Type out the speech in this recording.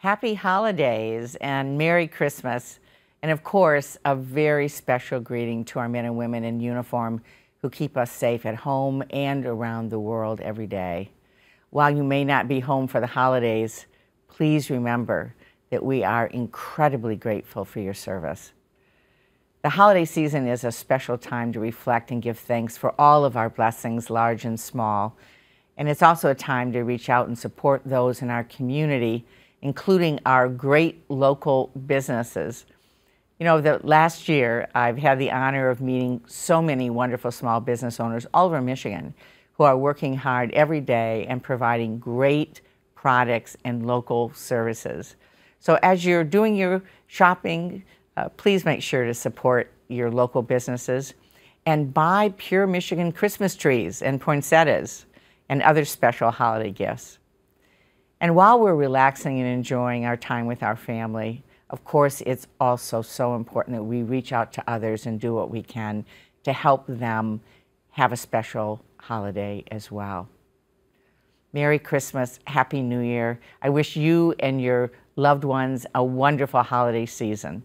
Happy holidays and Merry Christmas. And of course, a very special greeting to our men and women in uniform who keep us safe at home and around the world every day. While you may not be home for the holidays, please remember that we are incredibly grateful for your service. The holiday season is a special time to reflect and give thanks for all of our blessings, large and small. And it's also a time to reach out and support those in our community, including our great local businesses. You know, the last year, I've had the honor of meeting so many wonderful small business owners all over Michigan who are working hard every day and providing great products and local services. So as you're doing your shopping, please make sure to support your local businesses and buy Pure Michigan Christmas trees and poinsettias and other special holiday gifts. And while we're relaxing and enjoying our time with our family, of course, it's also so important that we reach out to others and do what we can to help them have a special holiday as well. Merry Christmas, Happy New Year. I wish you and your loved ones a wonderful holiday season.